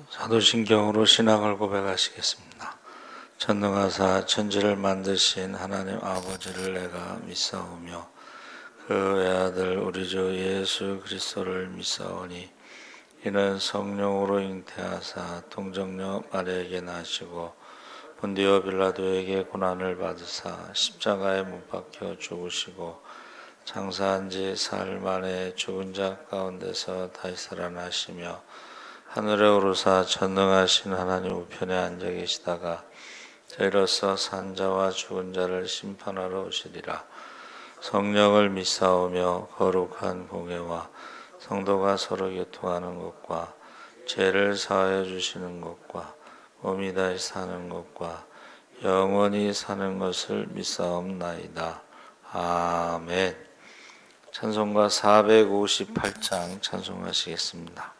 사도신경으로 신앙을 고백하시겠습니다. 전능하사 천지를 만드신 하나님 아버지를 내가 믿사오며 그 외아들 우리 주 예수 그리스도를 믿사오니 이는 성령으로 잉태하사 동정녀 마리아에게 나시고 본디오 빌라도에게 고난을 받으사 십자가에 못 박혀 죽으시고 장사한 지 사흘 만에 죽은 자 가운데서 다시 살아나시며 하늘에 오르사 전능하신 하나님 우편에 앉아 계시다가 저희로서 산 자와 죽은 자를 심판하러 오시리라. 성령을 믿사오며 거룩한 공예와 성도가 서로 교통하는 것과 죄를 사하여 주시는 것과 몸이 다시 사는 것과 영원히 사는 것을 믿사옵나이다. 아멘. 찬송가 458장 찬송하시겠습니다.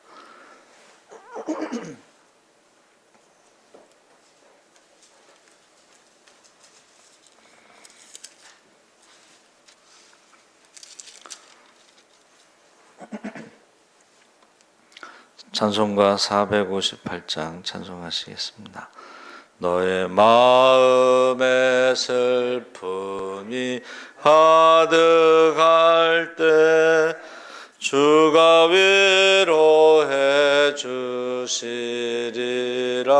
찬송가 458장 찬송하시겠습니다. 너의 마음의 슬픔이 가득할 때 주가 위로해 주시리라.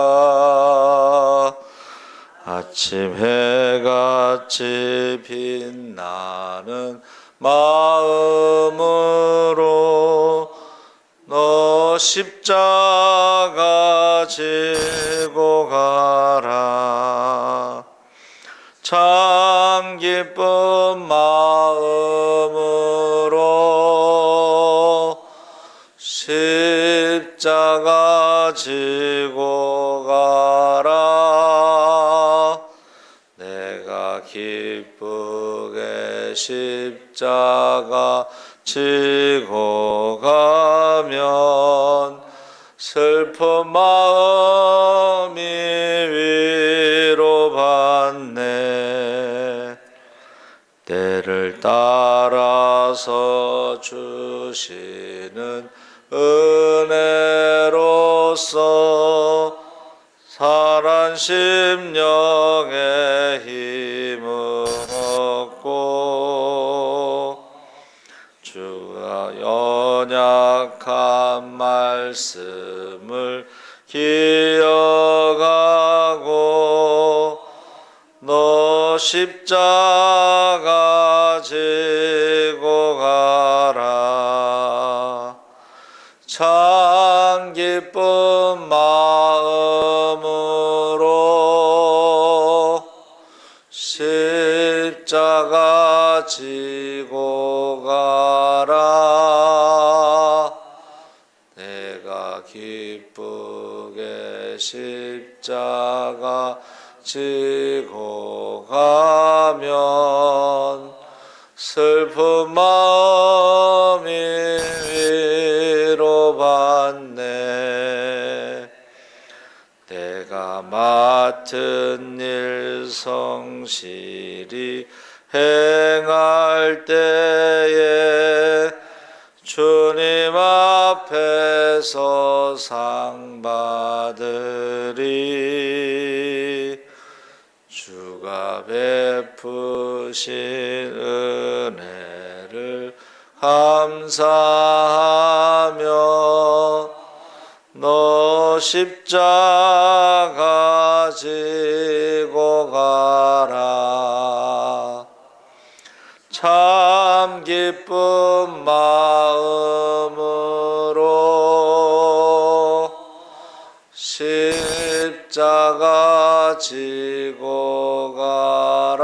아침 해같이 빛나는 마음으로 너 십자가 지고 가라. 참 기쁜 마음으로 십자가 지고 가라. 내가 기쁘게 십자가 지고 가면 슬픈 마음이 위로받네. 때를 따라서 주시는 은혜로서 살한 심령에 힘을 얻고 주가 연약한 말씀을 기억하고 너 십자가 지고 가라. 참 기쁜 마음으로 십자가 지고 가라. 내가 기쁘게 십자가 지고 가면 슬픈 마음이 위로받네. 내가 맡은 일 성실히 행할 때에 주님 앞에서 상 받으리. 주가 베푸신 은혜를 감사하며 너 십자가 지고 가라. 참 기쁜 마음으로 십자가 지고 가라.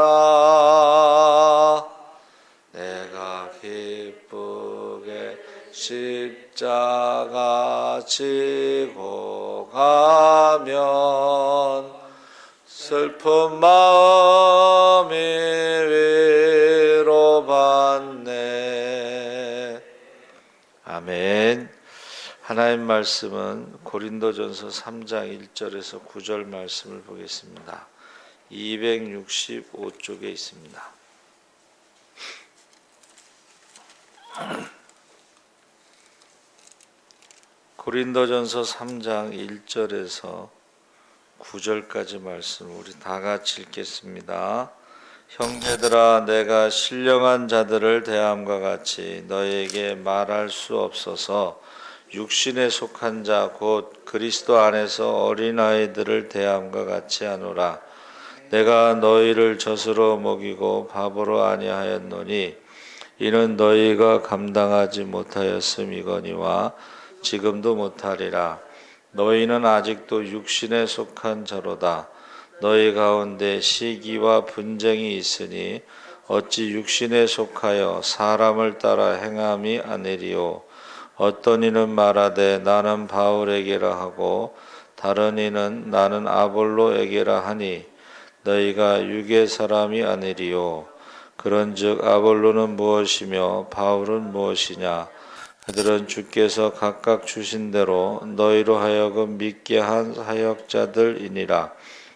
내가 기쁘게 십자가 지고 가면 슬픈 마음이 위로받네. 아멘. 하나님 말씀은 고린도전서 3장 1절에서 9절 말씀을 보겠습니다. 265쪽에 있습니다. 고린도전서 3장 1절에서 9절까지 말씀 우리 다 같이 읽겠습니다. 형제들아, 내가 신령한 자들을 대함과 같이 너희에게 말할 수 없어서 육신에 속한 자 곧 그리스도 안에서 어린아이들을 대함과 같이 하노라. 내가 너희를 젖으로 먹이고 밥으로 아니하였노니 이는 너희가 감당하지 못하였음이거니와 지금도 못하리라. 너희는 아직도 육신에 속한 자로다. 너희 가운데 시기와 분쟁이 있으니 어찌 육신에 속하여 사람을 따라 행함이 아니리요. 어떤 이는 말하되 나는 바울에게라 하고 다른 이는 나는 아볼로에게라 하니 너희가 육의 사람이 아니리요. 그런즉 아볼로는 무엇이며 바울은 무엇이냐? 그들은 주께서 각각 주신 대로 너희로 하여금 믿게 한 사역자들이니라.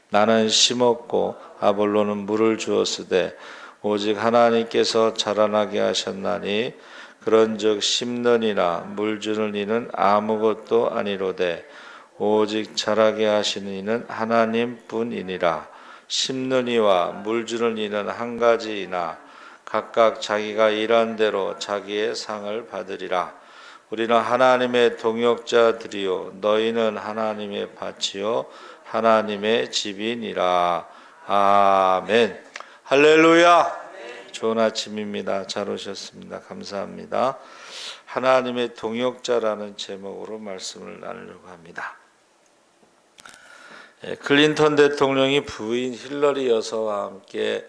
나는 심었고 아볼로는 물을 주었으되 오직 하나님께서 자라나게 하셨나니 그런즉 심는 이나 물 주는 이는 아무것도 아니로되 오직 자라게 하시는 이는 하나님뿐이니라. 심는 이와 물 주는 이는 한 가지이나 각각 자기가 일한 대로 자기의 상을 받으리라. 우리는 하나님의 동역자들이요 너희는 하나님의 밭이요 하나님의 집이니라. 아멘. 할렐루야. 좋은 아침입니다. 잘 오셨습니다. 감사합니다. 하나님의 동역자라는 제목으로 말씀을 나누려고 합니다. 클린턴 대통령이 부인 힐러리 여사와 함께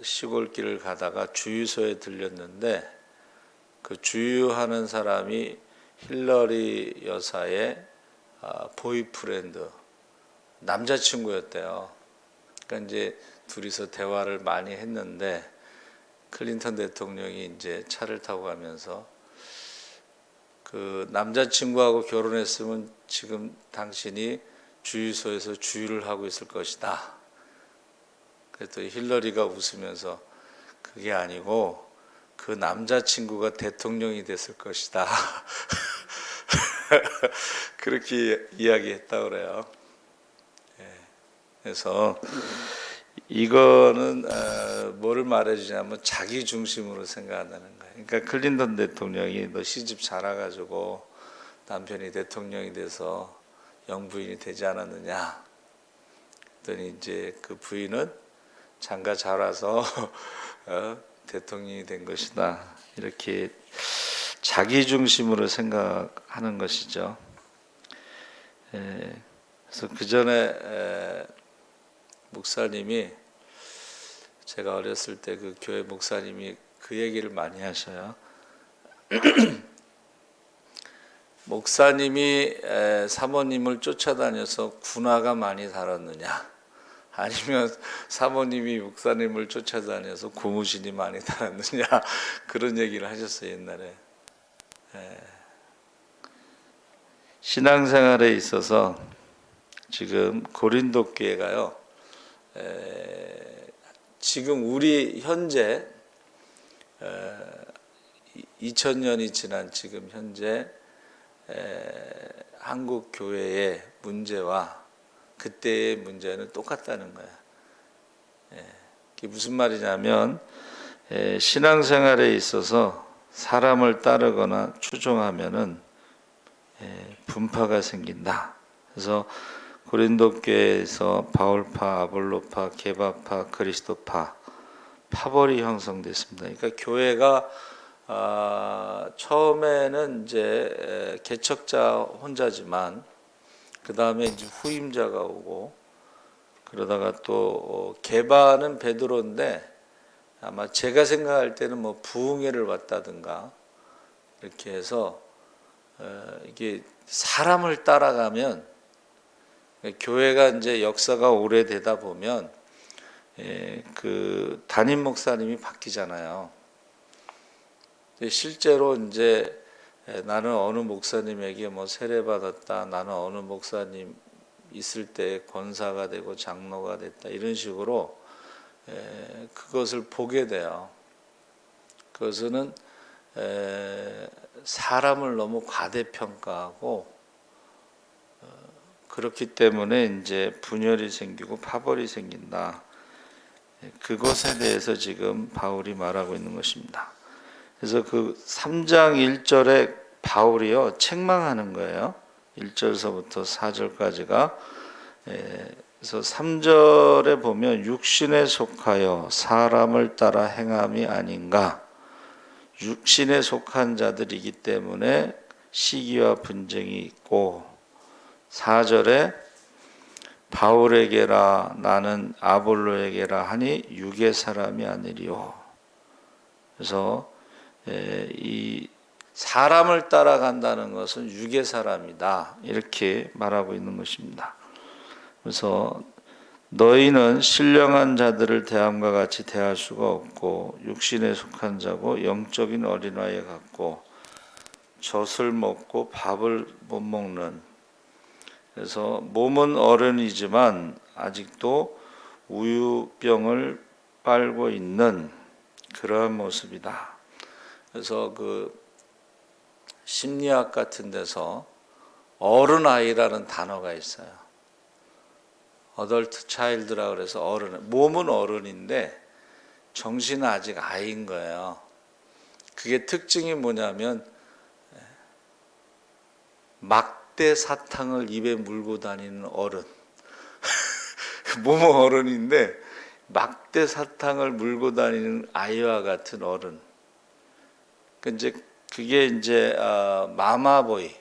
시골길을 가다가 주유소에 들렸는데 그 주유하는 사람이 힐러리 여사의 보이프렌드, 남자친구였대요. 그러니까 이제 둘이서 대화를 많이 했는데 클린턴 대통령이 이제 차를 타고 가면서 그 남자친구하고 결혼했으면 지금 당신이 주유소에서 주유를 하고 있을 것이다. 그랬더니 힐러리가 웃으면서 그게 아니고 그 남자친구가 대통령이 됐을 것이다. 그렇게 이야기했다 그래요. 그래서 이거는 뭐를 말해주냐면 자기 중심으로 생각한다는 거예요. 그러니까 클린턴 대통령이 너 시집 잘 와가지고 남편이 대통령이 돼서 영부인이 되지 않았느냐. 그랬더니 이제 그 부인은 장가 잘 와서 대통령이 된 것이다. 이렇게 자기 중심으로 생각하는 것이죠. 그래서 그 전에 목사님이 제가 어렸을 때 그 교회 목사님이 그 얘기를 많이 하셔요. 목사님이 사모님을 쫓아다녀서 군화가 많이 달았느냐 아니면 사모님이 목사님을 쫓아다녀서 고무신이 많이 달았느냐 그런 얘기를 하셨어요 옛날에. 신앙생활에 있어서 지금 고린도 교회가요 지금 우리 현재 2000년이 지난 지금 현재 한국 교회의 문제와 그때의 문제는 똑같다는 거예요. 이게 무슨 말이냐면 신앙생활에 있어서 사람을 따르거나 추종하면은 분파가 생긴다. 그래서 고린도 교회에서 바울파, 아볼로파, 게바파, 그리스도파 파벌이 형성됐습니다. 그러니까 교회가 처음에는 이제 개척자 혼자지만 그 다음에 이제 후임자가 오고 그러다가 또 게바는 베드로인데 아마 제가 생각할 때는 뭐 부흥회를 왔다든가 이렇게 해서 이게 사람을 따라가면 교회가 이제 역사가 오래되다 보면 그 담임 목사님이 바뀌잖아요. 실제로 이제 나는 어느 목사님에게 뭐 세례 받았다, 나는 어느 목사님 있을 때 권사가 되고 장로가 됐다 이런 식으로 그것을 보게 돼요. 그것은 사람을 너무 과대평가하고 그렇기 때문에 이제 분열이 생기고 파벌이 생긴다. 그것에 대해서 지금 바울이 말하고 있는 것입니다. 그래서 그 3장 1절에 바울이요 책망하는 거예요. 1절서부터 4절까지가. 그래서 3절에 보면 육신에 속하여 사람을 따라 행함이 아닌가. 육신에 속한 자들이기 때문에 시기와 분쟁이 있고, 4절에 바울에게라 나는 아볼로에게라 하니 육의 사람이 아니리요. 그래서 이 사람을 따라간다는 것은 육의 사람이다, 이렇게 말하고 있는 것입니다. 그래서 너희는 신령한 자들을 대함과 같이 대할 수가 없고 육신에 속한 자고 영적인 어린아이 같고 젖을 먹고 밥을 못 먹는, 그래서 몸은 어른이지만 아직도 우유병을 빨고 있는 그러한 모습이다. 그래서 그 심리학 같은 데서 어른아이라는 단어가 있어요. 어덜트 차일드라 그래서 어른, 몸은 어른인데 정신은 아직 아이인 거예요. 그게 특징이 뭐냐면 막대 사탕을 입에 물고 다니는 어른. 몸은 어른인데 막대 사탕을 물고 다니는 아이와 같은 어른. 그게 이제 마마보이,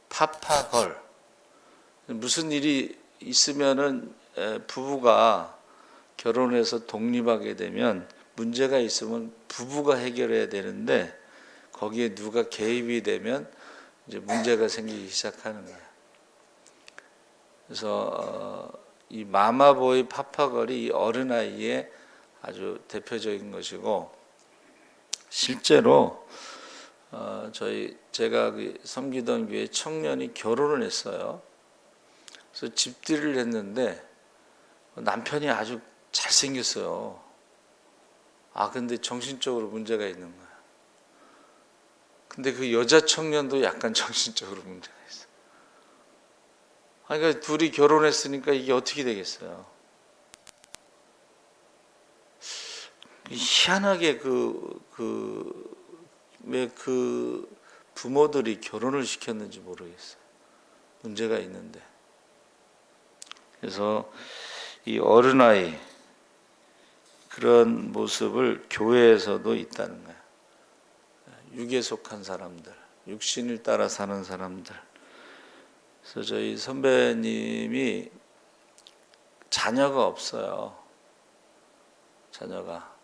파파걸. 무슨 일이 있으면은 부부가 결혼해서 독립하게 되면 문제가 있으면 부부가 해결해야 되는데 거기에 누가 개입이 되면 이제 문제가 생기기 시작하는 거예요. 그래서 이 마마보이 파파걸이 이 어린아이의 아주 대표적인 것이고, 실제로 제가 섬기던 교회 청년이 결혼을 했어요. 그래서 집들이를 했는데 남편이 아주 잘생겼어요. 근데 정신적으로 문제가 있는 거야. 근데 그 여자 청년도 약간 정신적으로 문제가 있어. 그러니까 둘이 결혼했으니까 이게 어떻게 되겠어요? 희한하게 왜 그 부모들이 결혼을 시켰는지 모르겠어요. 문제가 있는데. 그래서 이 어른아이, 그런 모습을 교회에서도 있다는 거예요. 육에 속한 사람들, 육신을 따라 사는 사람들. 그래서 저희 선배님이 자녀가 없어요. 자녀가.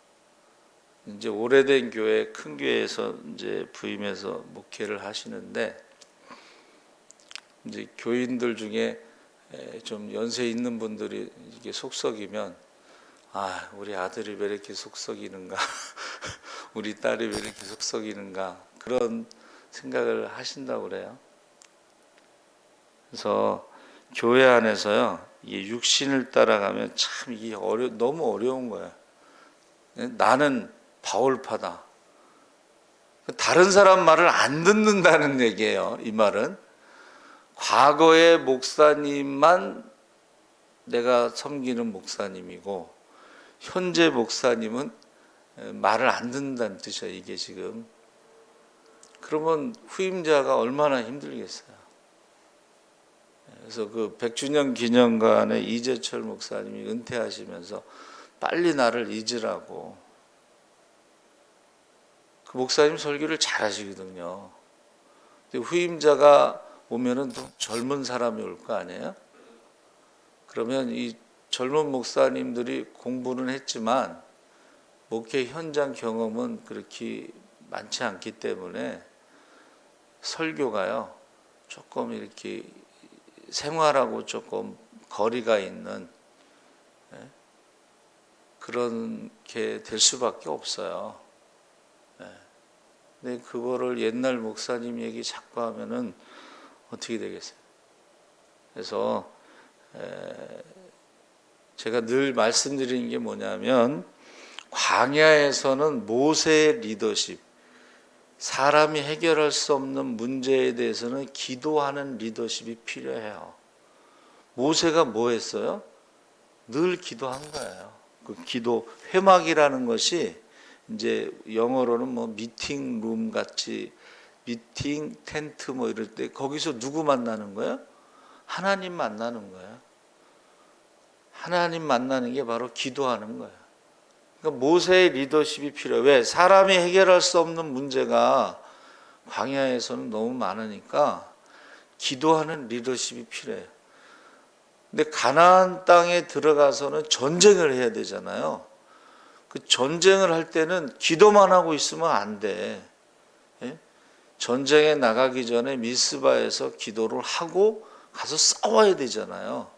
이제 오래된 교회, 큰 교회에서 이제 부임해서 목회를 하시는데, 이제 교인들 중에 좀 연세 있는 분들이 이게 속썩이면, 우리 아들이 왜 이렇게 속썩이는가, 우리 딸이 왜 이렇게 속썩이는가, 그런 생각을 하신다고 그래요. 그래서 교회 안에서요, 이 육신을 따라가면 참 이게 너무 어려운 거예요. 나는 바울파다. 다른 사람 말을 안 듣는다는 얘기예요. 이 말은 과거의 목사님만 내가 섬기는 목사님이고 현재 목사님은 말을 안 듣는다는 뜻이야, 이게 지금. 그러면 후임자가 얼마나 힘들겠어요. 그래서 그 100주년 기념관에 이재철 목사님이 은퇴하시면서 빨리 나를 잊으라고. 그 목사님 설교를 잘 하시거든요. 근데 후임자가 오면은 또 젊은 사람이 올 거 아니에요? 그러면 이 젊은 목사님들이 공부는 했지만 목회 현장 경험은 그렇게 많지 않기 때문에 설교가요, 조금 이렇게 생활하고 조금 거리가 있는 그런 게 될 수밖에 없어요. 근데 그거를 옛날 목사님 얘기 자꾸 하면은 어떻게 되겠어요? 그래서 제가 늘 말씀드리는 게 뭐냐면, 광야에서는 모세의 리더십, 사람이 해결할 수 없는 문제에 대해서는 기도하는 리더십이 필요해요. 모세가 뭐 했어요? 늘 기도한 거예요. 그 기도 회막이라는 것이 이제 영어로는 뭐 미팅 룸 같이 미팅 텐트 뭐 이럴 때 거기서 누구 만나는 거예요? 하나님 만나는 거예요. 하나님 만나는 게 바로 기도하는 거예요. 그러니까 모세의 리더십이 필요해요. 왜? 사람이 해결할 수 없는 문제가 광야에서는 너무 많으니까 기도하는 리더십이 필요해요. 근데 가나안 땅에 들어가서는 전쟁을 해야 되잖아요. 그 전쟁을 할 때는 기도만 하고 있으면 안 돼. 예? 전쟁에 나가기 전에 미스바에서 기도를 하고 가서 싸워야 되잖아요.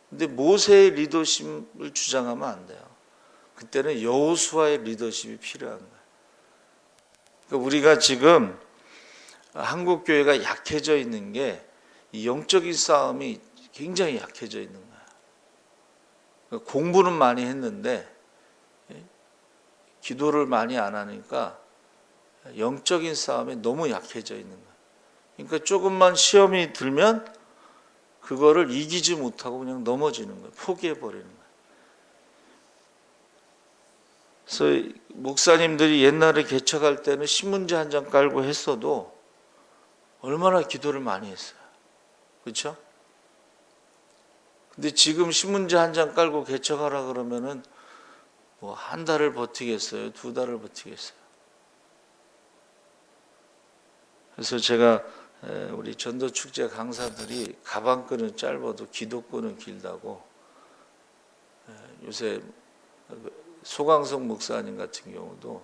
근데 모세의 리더십을 주장하면 안 돼요. 그때는 여호수아의 리더십이 필요한 거예요. 그러니까 우리가 지금 한국 교회가 약해져 있는 게 이 영적인 싸움이 굉장히 약해져 있는 거예요. 그러니까 공부는 많이 했는데 기도를 많이 안 하니까 영적인 싸움에 너무 약해져 있는 거예요. 그러니까 조금만 시험이 들면 그거를 이기지 못하고 그냥 넘어지는 거예요. 포기해 버리는 거예요. 그래서 목사님들이 옛날에 개척할 때는 신문지 한 장 깔고 했어도 얼마나 기도를 많이 했어요. 그렇죠? 근데 지금 신문지 한 장 깔고 개척하라 그러면은 뭐 한 달을 버티겠어요? 두 달을 버티겠어요? 그래서 제가 우리 전도축제 강사들이 가방끈은 짧아도 기도끈은 길다고 요새 소강성 목사님 같은 경우도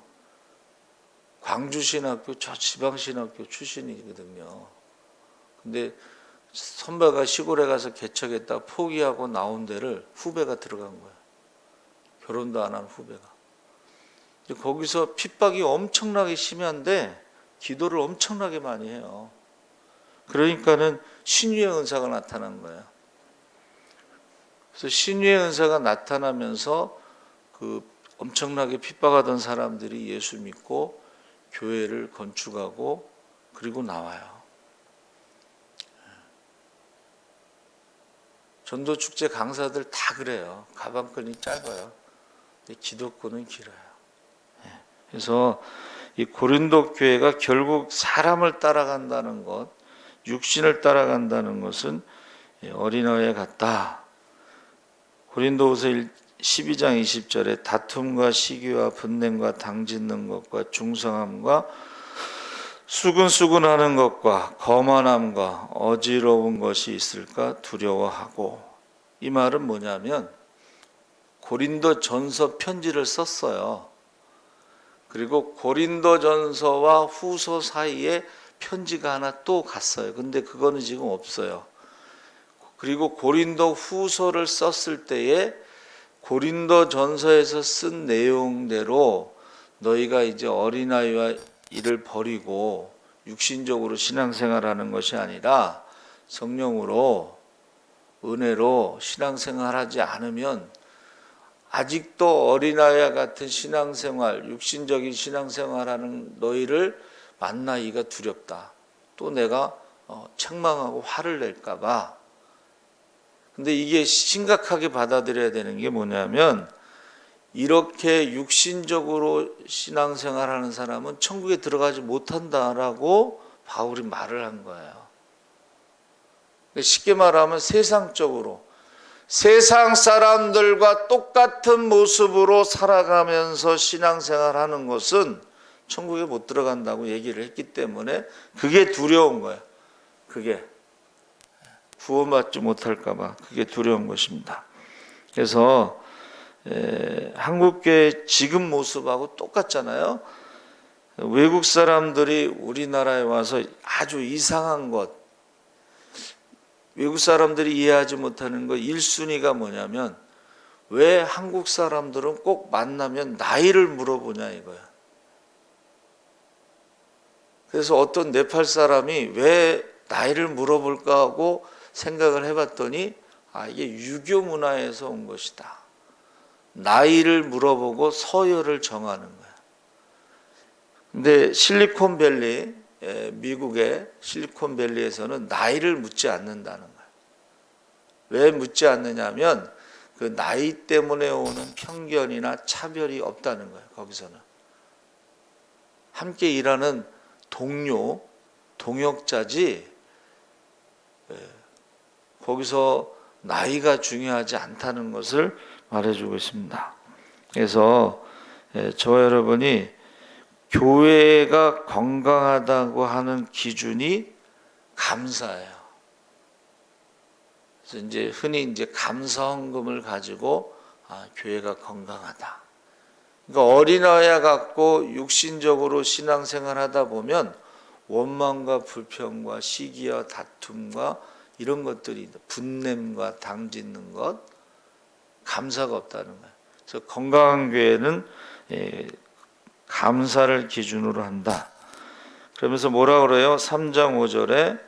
광주신학교 저 지방신학교 출신이거든요. 근데 선배가 시골에 가서 개척했다 포기하고 나온 데를 후배가 들어간 거예요. 결혼도 안 한 후배가. 거기서 핍박이 엄청나게 심한데 기도를 엄청나게 많이 해요. 그러니까는 신유의 은사가 나타난 거예요. 그래서 신유의 은사가 나타나면서 그 엄청나게 핍박하던 사람들이 예수 믿고 교회를 건축하고 그리고 나와요. 전도축제 강사들 다 그래요. 가방끈이 짧아요. 근데 기도끈은 길어요. 그래서 이 고린도 교회가 결국 사람을 따라간다는 것, 육신을 따라간다는 것은 어린아이에 같다. 고린도후서 12장 20절에 다툼과 시기와 분냄과 당짓는 것과 중성함과 수근수근하는 것과 거만함과 어지러운 것이 있을까 두려워하고, 이 말은 뭐냐면 고린도 전서 편지를 썼어요. 그리고 고린도 전서와 후서 사이에 편지가 하나 또 갔어요. 근데 그거는 지금 없어요. 그리고 고린도 후서를 썼을 때에 고린도 전서에서 쓴 내용대로 너희가 이제 어린아이와 이를 버리고 육신적으로 신앙생활하는 것이 아니라 성령으로 은혜로 신앙생활하지 않으면 아직도 어린아이와 같은 신앙생활, 육신적인 신앙생활하는 너희를 만나기가 두렵다. 또 내가 책망하고 화를 낼까 봐. 근데 이게 심각하게 받아들여야 되는 게 뭐냐면 이렇게 육신적으로 신앙생활하는 사람은 천국에 들어가지 못한다라고 바울이 말을 한 거예요. 쉽게 말하면 세상적으로 세상 사람들과 똑같은 모습으로 살아가면서 신앙생활하는 것은 천국에 못 들어간다고 얘기를 했기 때문에 그게 두려운 거예요. 그게 구원받지 못할까 봐 그게 두려운 것입니다. 그래서 한국교회 지금 모습하고 똑같잖아요. 외국 사람들이 우리나라에 와서 아주 이상한 것, 외국 사람들이 이해하지 못하는 것 1순위가 뭐냐면 왜 한국 사람들은 꼭 만나면 나이를 물어보냐 이거야. 그래서 어떤 네팔 사람이 왜 나이를 물어볼까 하고 생각을 해봤더니 이게 유교 문화에서 온 것이다. 나이를 물어보고 서열을 정하는 거야. 근데 실리콘밸리, 미국의 실리콘밸리에서는 나이를 묻지 않는다는 거야. 왜 묻지 않느냐면 그 나이 때문에 오는 편견이나 차별이 없다는 거예요. 거기서는 함께 일하는 동료, 동역자지 거기서 나이가 중요하지 않다는 것을 말해주고 있습니다. 그래서 저와 여러분이 교회가 건강하다고 하는 기준이 감사예요. 그래서 이제 흔히 이제 감사헌금을 가지고 교회가 건강하다. 그러니까 어린아이와 같고 육신적으로 신앙생활하다 보면 원망과 불평과 시기와 다툼과 이런 것들이 분냄과 당짓는 것, 감사가 없다는 거예요. 그래서 건강한 교회는 감사를 기준으로 한다. 그러면서 뭐라 그래요? 3장 5절에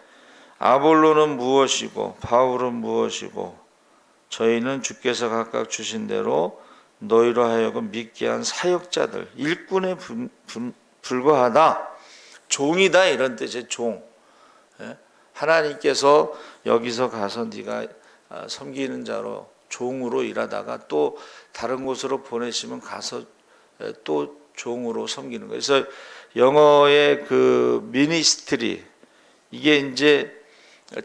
아볼로는 무엇이고 바울은 무엇이고 저희는 주께서 각각 주신 대로 너희로 하여금 믿게 한 사역자들, 일꾼에 불과하다. 종이다 이런 뜻의 종. 하나님께서 여기서 가서 네가 섬기는 자로 종으로 일하다가 또 다른 곳으로 보내시면 가서 또 종으로 섬기는 거예요. 그래서 영어의 그 미니스트리, 이게 이제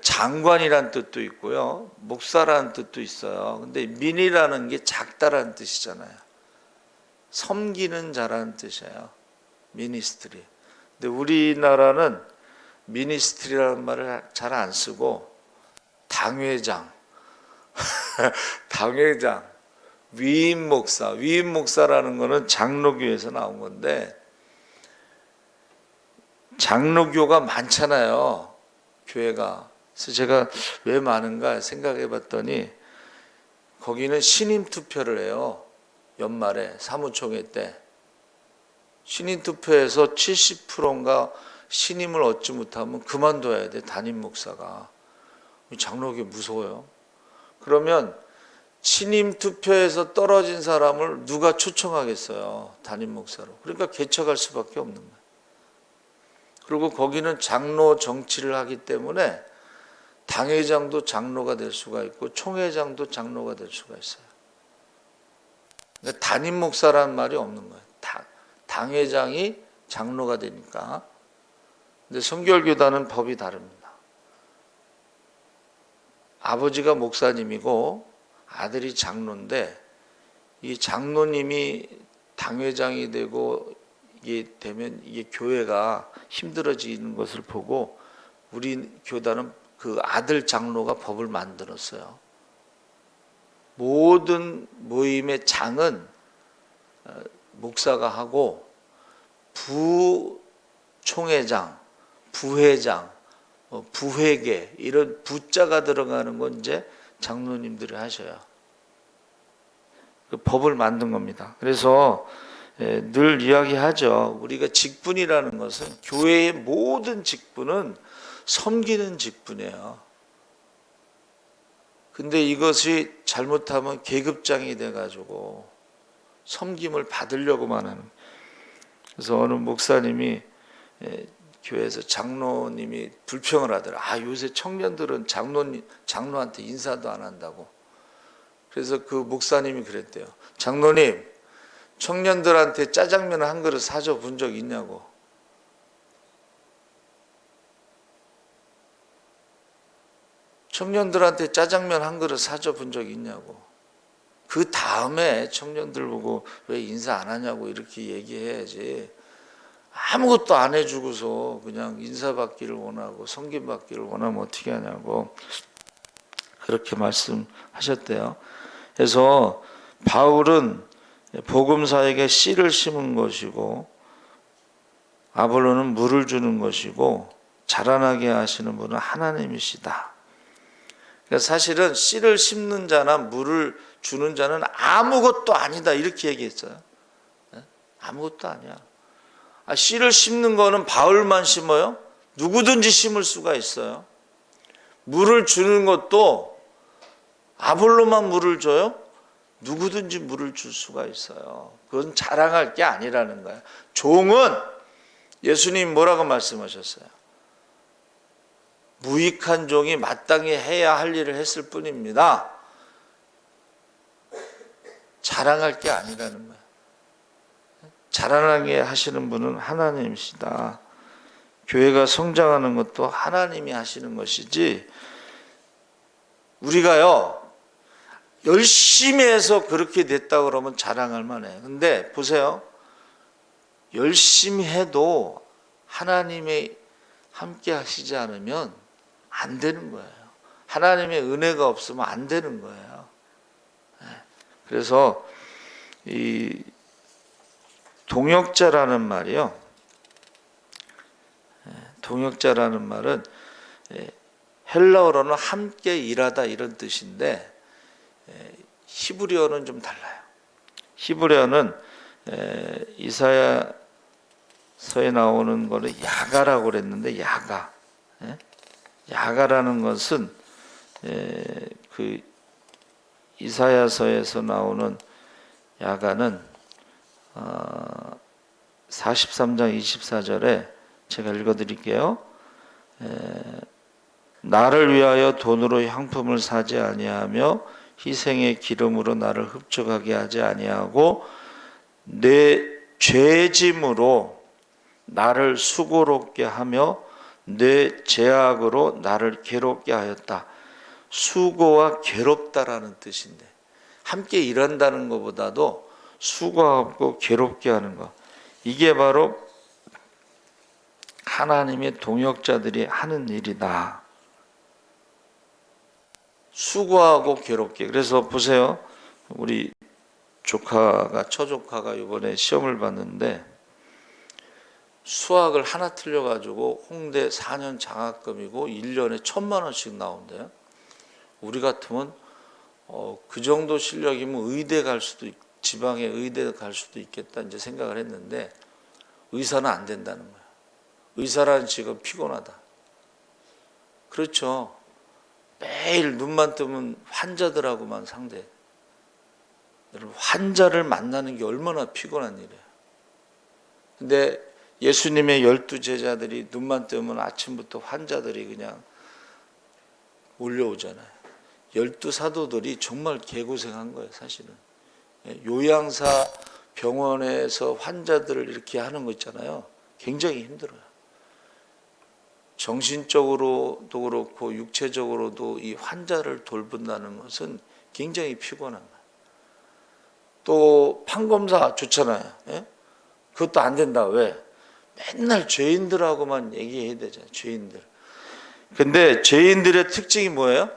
장관이란 뜻도 있고요, 목사라는 뜻도 있어요. 근데 미니라는 게 작다라는 뜻이잖아요. 섬기는 자라는 뜻이에요. 미니스트리. 근데 우리나라는 미니스트리라는 말을 잘 안 쓰고 당회장, 당회장, 위임 목사, 위임 목사라는 거는 장로교에서 나온 건데 장로교가 많잖아요, 교회가. 그래서 제가 왜 많은가 생각해 봤더니 거기는 신임 투표를 해요. 연말에 사무총회 때 신임 투표에서 70%인가 신임을 얻지 못하면 그만둬야 돼, 담임 목사가. 장로교 무서워요. 그러면 신임 투표에서 떨어진 사람을 누가 초청하겠어요, 담임 목사로. 그러니까 개척할 수밖에 없는 거예요. 그리고 거기는 장로 정치를 하기 때문에 당회장도 장로가 될 수가 있고 총회장도 장로가 될 수가 있어요. 그러니까 담임 목사라는 말이 없는 거예요. 당회장이 장로가 되니까. 근데 성결교단은 법이 다릅니다. 아버지가 목사님이고 아들이 장로인데 이 장로님이 당회장이 되고 이게 되면 이게 교회가 힘들어지는 것을 보고 우리 교단은 그 아들 장로가 법을 만들었어요. 모든 모임의 장은 목사가 하고 부총회장, 부회장, 부회계 이런 부자가 들어가는 건 이제 장로님들이 하셔요. 그 법을 만든 겁니다. 그래서 늘 이야기하죠. 우리가 직분이라는 것은 교회의 모든 직분은 섬기는 직분이에요. 근데 이것이 잘못하면 계급장이 돼가지고 섬김을 받으려고만 하는. 그래서 어느 목사님이 교회에서 장로님이 불평을 하더라. 요새 청년들은 장로한테 인사도 안 한다고. 그래서 그 목사님이 그랬대요. 장로님, 청년들한테 짜장면 한 그릇 사줘 본 적 있냐고. 청년들한테 짜장면 한 그릇 사줘 본 적 있냐고. 그 다음에 청년들 보고 왜 인사 안 하냐고 이렇게 얘기해야지. 아무것도 안 해주고서 그냥 인사받기를 원하고 섬김받기를 원하면 어떻게 하냐고 그렇게 말씀하셨대요. 그래서 바울은 복음사에게 씨를 심은 것이고 아볼로는 물을 주는 것이고 자라나게 하시는 분은 하나님이시다. 그러니까 사실은 씨를 심는 자나 물을 주는 자는 아무것도 아니다 이렇게 얘기했어요. 아무것도 아니야. 씨를 심는 거는 바울만 심어요? 누구든지 심을 수가 있어요. 물을 주는 것도 아볼로만 물을 줘요? 누구든지 물을 줄 수가 있어요. 그건 자랑할 게 아니라는 거예요. 종은 예수님 뭐라고 말씀하셨어요? 무익한 종이 마땅히 해야 할 일을 했을 뿐입니다. 자랑할 게 아니라는 거예요. 자라나게 하시는 분은 하나님이시다. 교회가 성장하는 것도 하나님이 하시는 것이지, 우리가요 열심히 해서 그렇게 됐다 그러면 자랑할 만해요. 근데 보세요, 열심히 해도 하나님이 함께 하시지 않으면 안 되는 거예요. 하나님의 은혜가 없으면 안 되는 거예요. 그래서 이 동역자라는 말이요, 동역자라는 말은 헬라어로는 함께 일하다 이런 뜻인데, 히브리어는 좀 달라요. 히브리어는 이사야서에 나오는 거는 야가라고 그랬는데, 야가라는 것은 그 이사야서에서 나오는 야가는 43장 24절에 제가 읽어드릴게요. 나를 위하여 돈으로 향품을 사지 아니하며 희생의 기름으로 나를 흡족하게 하지 아니하고 내 죄짐으로 나를 수고롭게 하며 내 죄악으로 나를 괴롭게 하였다. 수고와 괴롭다라는 뜻인데, 함께 일한다는 것보다도 수고하고 괴롭게 하는 것, 이게 바로 하나님의 동역자들이 하는 일이다. 수고하고 괴롭게. 그래서 보세요, 우리 처조카가 이번에 시험을 봤는데 수학을 하나 틀려가지고 홍대 4년 장학금이고 1년에 1,000만 원씩 나온대요. 우리 같으면 그 정도 실력이면 의대 갈 수도 지방에 의대 갈 수도 있겠다 이제 생각을 했는데, 의사는 안 된다는 거예요. 의사라는 직업 피곤하다. 그렇죠. 매일 눈만 뜨면 환자들하고만 상대해. 여러분, 환자를 만나는 게 얼마나 피곤한 일이에요. 근데 예수님의 12제자들이 눈만 뜨면 아침부터 환자들이 그냥 몰려오잖아요. 12사도들이 정말 개고생한 거예요, 사실은. 요양사 병원에서 환자들을 이렇게 하는 거 있잖아요. 굉장히 힘들어요. 정신적으로도 그렇고 육체적으로도 이 환자를 돌본다는 것은 굉장히 피곤한 거예요. 또 판검사 좋잖아요. 그것도 안 된다. 왜? 맨날 죄인들하고만 얘기해야 되잖아요. 죄인들. 근데 죄인들의 특징이 뭐예요?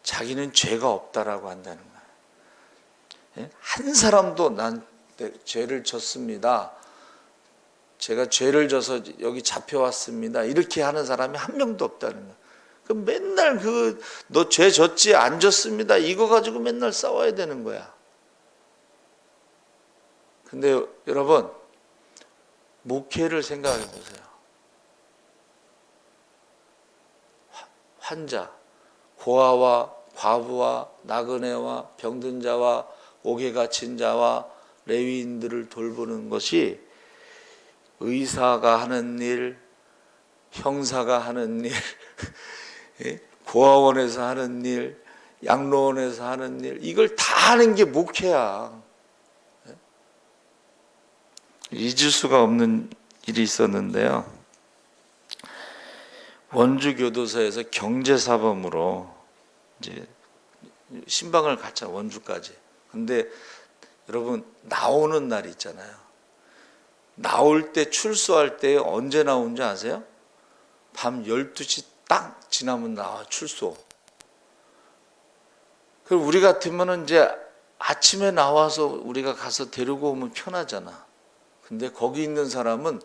자기는 죄가 없다라고 한다는 거예요. 한 사람도 난 죄를 졌습니다, 제가 죄를 져서 여기 잡혀왔습니다, 이렇게 하는 사람이 한 명도 없다는 거예요. 그럼 맨날 너 죄 졌지 안 졌습니다 이거 가지고 맨날 싸워야 되는 거야. 근데 여러분, 목회를 생각해 보세요. 환자, 고아와 과부와 나그네와 병든 자와 옥에 갇힌 자와 레위인들을 돌보는 것이 의사가 하는 일, 형사가 하는 일, 고아원에서 하는 일, 양로원에서 하는 일, 이걸 다 하는 게 목회야. 잊을 수가 없는 일이 있었는데요. 원주 교도소에서 경제사범으로 이제 신방을 갔잖아요, 원주까지. 근데 여러분, 나오는 날이 있잖아요. 나올 때, 출소할 때 언제 나오는지 아세요? 밤 12시 딱 지나면 나와, 출소. 그럼 우리 같으면 이제 아침에 나와서 우리가 가서 데리고 오면 편하잖아. 근데 거기 있는 사람은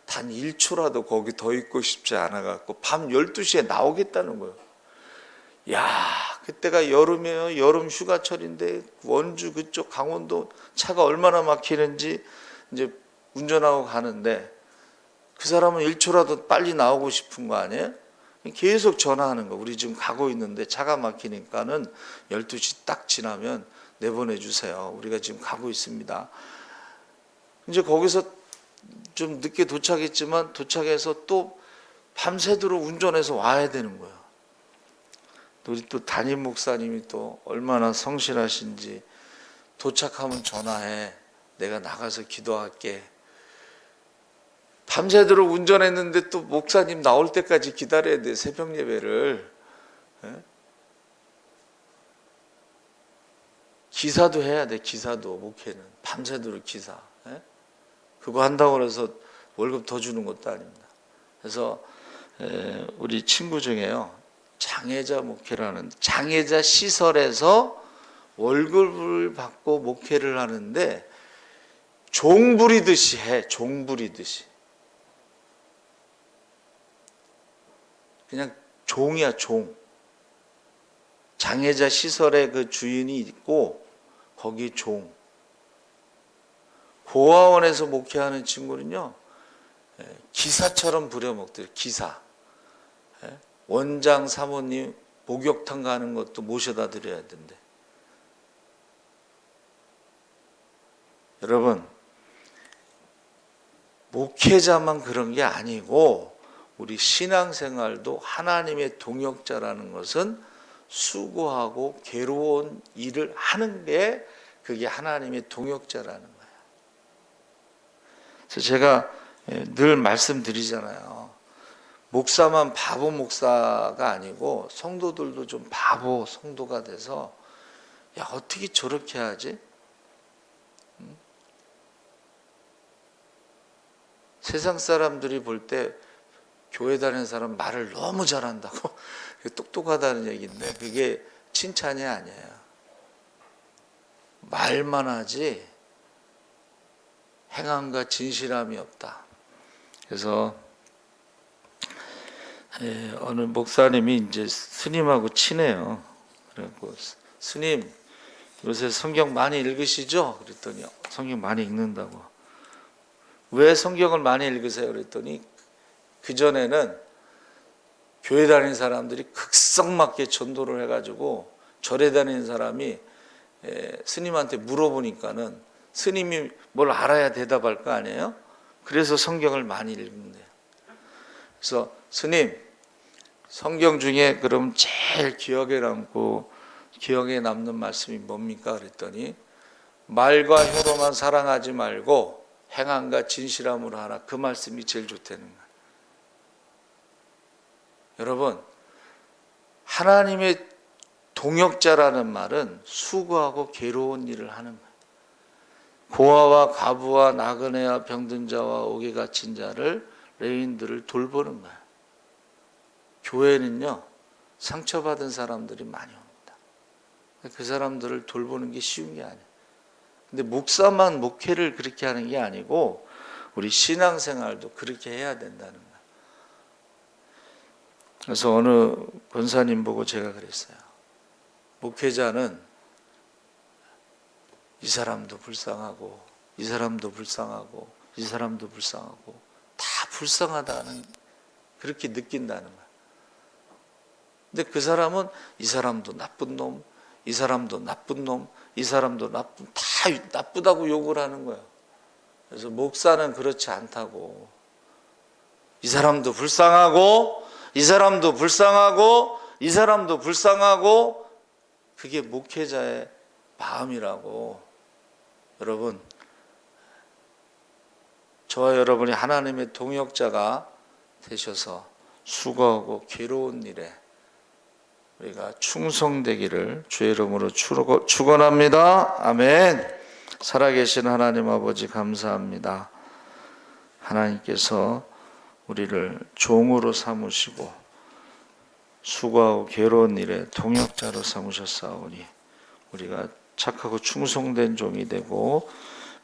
단 1초라도 거기 더 있고 싶지 않아갖고 밤 12시에 나오겠다는 거예요. 야, 그때가 여름이에요. 여름 휴가철인데 원주 그쪽 강원도 차가 얼마나 막히는지 이제 운전하고 가는데 그 사람은 1초라도 빨리 나오고 싶은 거 아니에요? 계속 전화하는 거. 우리 지금 가고 있는데 차가 막히니까는 12시 딱 지나면 내보내 주세요. 우리가 지금 가고 있습니다. 이제 거기서 좀 늦게 도착했지만 도착해서 또 밤새도록 운전해서 와야 되는 거예요. 우리 또 담임 목사님이 또 얼마나 성실하신지 도착하면 전화해. 내가 나가서 기도할게. 밤새도록 운전했는데 또 목사님 나올 때까지 기다려야 돼. 새벽 예배를. 기사도 해야 돼. 기사도 목회는 밤새도록 기사. 그거 한다고 해서 월급 더 주는 것도 아닙니다. 그래서 우리 친구 중에요, 장애자 목회라는, 장애자 시설에서 월급을 받고 목회를 하는데 종 부리듯이 해. 종 부리듯이. 그냥 종이야, 종. 장애자 시설에 그 주인이 있고 거기 종. 고아원에서 목회하는 친구는요, 기사처럼 부려먹더래요. 기사. 원장 사모님 목욕탕 가는 것도 모셔다 드려야 된대. 여러분, 목회자만 그런 게 아니고 우리 신앙생활도 하나님의 동역자라는 것은 수고하고 괴로운 일을 하는 게 그게 하나님의 동역자라는 거예요. 그래서 제가 늘 말씀드리잖아요. 목사만 바보 목사가 아니고 성도들도 좀 바보 성도가 돼서, 야, 어떻게 저렇게 하지? 세상 사람들이 볼 때 교회 다니는 사람 말을 너무 잘한다고 똑똑하다는 얘기인데 그게 칭찬이 아니에요. 말만 하지 행함과 진실함이 없다. 그래서 어느 목사님이 이제 스님하고 친해요. 그래갖고 스님, 요새 성경 많이 읽으시죠? 그랬더니 성경 많이 읽는다고. 왜 성경을 많이 읽으세요? 그랬더니 그전에는 교회 다니는 사람들이 극성맞게 전도를 해가지고 절에 다니는 사람이 스님한테 물어보니까는 스님이 뭘 알아야 대답할 거 아니에요? 그래서 성경을 많이 읽는데요. 그래서 스님, 성경 중에 그럼 제일 기억에 남는 말씀이 뭡니까? 그랬더니 말과 혀로만 사랑하지 말고 행함과 진실함으로 하라. 그 말씀이 제일 좋다는 거예요. 여러분, 하나님의 동역자라는 말은 수고하고 괴로운 일을 하는 거예요. 고아와 과부와 나그네와 병든 자와 옥에 갇힌 자를, 레인들을 돌보는 거예요. 교회는요, 상처받은 사람들이 많이 옵니다. 그 사람들을 돌보는 게 쉬운 게 아니에요. 근데 목사만 목회를 그렇게 하는 게 아니고 우리 신앙생활도 그렇게 해야 된다는 거예요. 그래서 어느 권사님 보고 제가 그랬어요. 목회자는 이 사람도 불쌍하고 이 사람도 불쌍하고 이 사람도 불쌍하고 다 불쌍하다는, 그렇게 느낀다는 거예요. 근데 그 사람은 이 사람도 나쁜 놈, 이 사람도 나쁜 놈, 이 사람도 다 나쁘다고 욕을 하는 거예요. 그래서 목사는 그렇지 않다고. 이 사람도 불쌍하고 이 사람도 불쌍하고 이 사람도 불쌍하고, 그게 목회자의 마음이라고. 여러분, 저와 여러분이 하나님의 동역자가 되셔서 수고하고 괴로운 일에 우리가 충성되기를 주의 이름으로 축원합니다. 아멘. 살아계신 하나님 아버지 감사합니다. 하나님께서 우리를 종으로 삼으시고 수고하고 괴로운 일에 동역자로 삼으셨사오니 우리가 착하고 충성된 종이 되고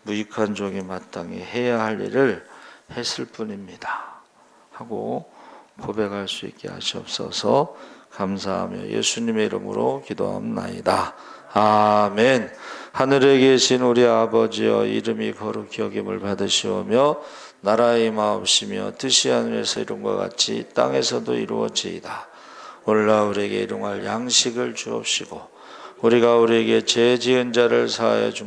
무익한 종이 마땅히 해야 할 일을 했을 뿐입니다 하고 고백할 수 있게 하시옵소서. 감사하며 예수님의 이름으로 기도합나이다. 아멘. 하늘에 계신 우리 아버지여 이름이 거룩히 여김을 받으시오며 나라의 마옵시며 뜻이 하늘에서 이룬 것 같이 땅에서도 이루어지이다. 오늘날 우리에게 일용할 양식을 주옵시고 우리가 우리에게 죄 지은 자를 사하여 준